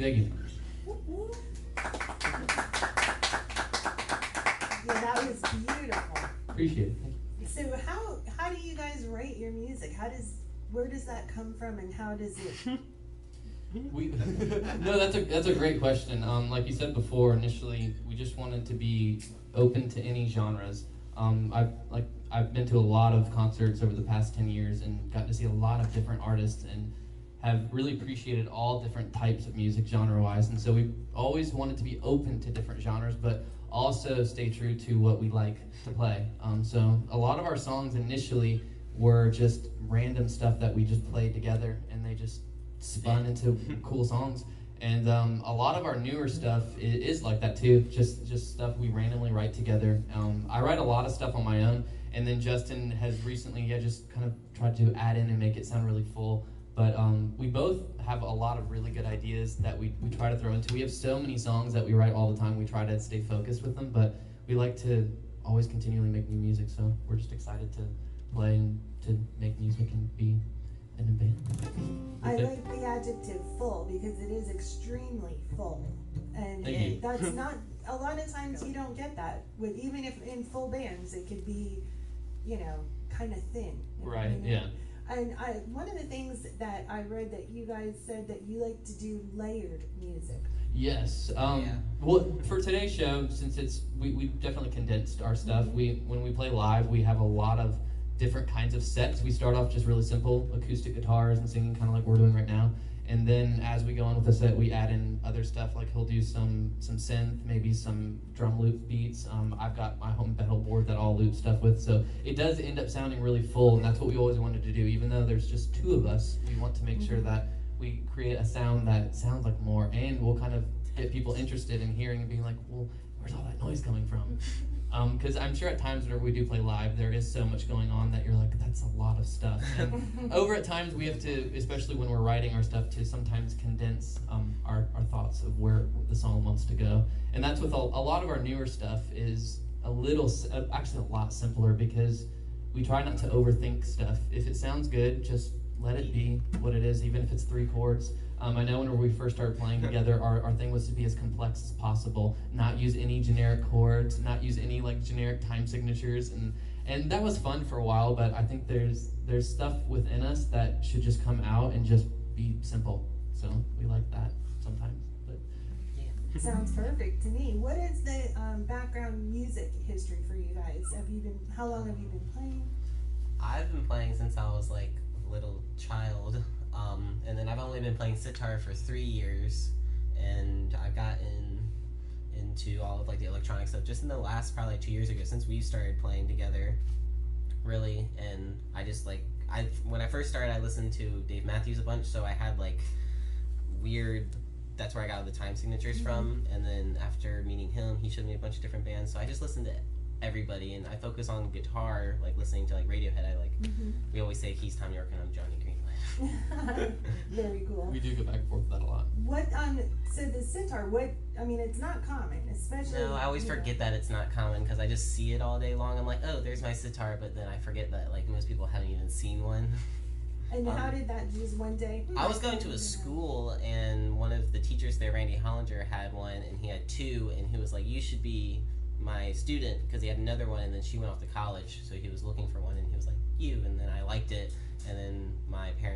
thank you. Yeah, that was beautiful. Appreciate it. So how do you guys write your music? Where does that come from, and how does it? No, that's a great question. Like you said before, initially we just wanted to be open to any genres. I've been to a lot of concerts over the past 10 years and got to see a lot of different artists and have really appreciated all different types of music genre-wise. And so we always wanted to be open to different genres, but also stay true to what we like to play. So a lot of our songs initially were just random stuff that we just played together, and they just spun into cool songs. And a lot of our newer stuff is like that too, just stuff we randomly write together. I write a lot of stuff on my own, and then Justin has recently just kind of tried to add in and make it sound really full. But we both have a lot of really good ideas that we try to throw into. We have so many songs that we write all the time. We try to stay focused with them, but we like to always continually make new music, so we're just excited to play and to make music and be in a band. I like the adjective full because it is extremely full, and that's not a lot of times you don't get that with, even if in full bands it could be, kind of thin. Right. Yeah. And one of the things that I read that you guys said that you like to do layered music. Yes. Well, for today's show, since we definitely condensed our stuff. When we play live, we have a lot of different kinds of sets. We start off just really simple acoustic guitars and singing, kind of like we're doing right now. And then as we go on with the set, we add in other stuff, like he'll do some synth, maybe some drum loop beats. I've got my home pedal board that I'll loop stuff with, so it does end up sounding really full, and that's what we always wanted to do. Even though there's just two of us, we want to make sure that we create a sound that sounds like more, and we'll kind of get people interested in hearing and being like, well, where's all that noise coming from? Because I'm sure at times whenever we do play live, there is so much going on that you're like, that's a lot of stuff. And over at times we have to, especially when we're writing our stuff, to sometimes condense our thoughts of where the song wants to go. And that's with a lot of our newer stuff is actually a lot simpler, because we try not to overthink stuff. If it sounds good, just let it be what it is, even if it's 3 chords. I know when we first started playing together, our thing was to be as complex as possible, not use any generic chords, not use any generic time signatures, and that was fun for a while. But I think there's stuff within us that should just come out and just be simple. So we like that sometimes. But yeah, sounds perfect to me. What is the background music history for you guys? How long have you been playing? I've been playing since I was a little child. And then I've only been playing sitar for 3 years, and I've gotten into all of the electronic stuff just in the last probably 2 years ago, since we started playing together, really. And I just when I first started, I listened to Dave Matthews a bunch, so I had weird, that's where I got all the time signatures from. And then after meeting him, he showed me a bunch of different bands, so I just listened to everybody, and I focus on guitar, listening to Radiohead. We always say he's Tom York and I'm Johnny Greenwood. Very cool. we do go back and forth with that a lot. So the sitar, it's not common, especially. No, I always forget that it's not common, because I just see it all day long. I'm like, oh, there's my sitar, but then I forget that most people haven't even seen one. And how did that, just one day? I was going to a school, and one of the teachers there, Randy Hollinger, had one, and he had 2, and he was like, you should be my student, because he had another one, and then she went off to college, so he was looking for one, and he was like, you, and then I liked it, and then my parents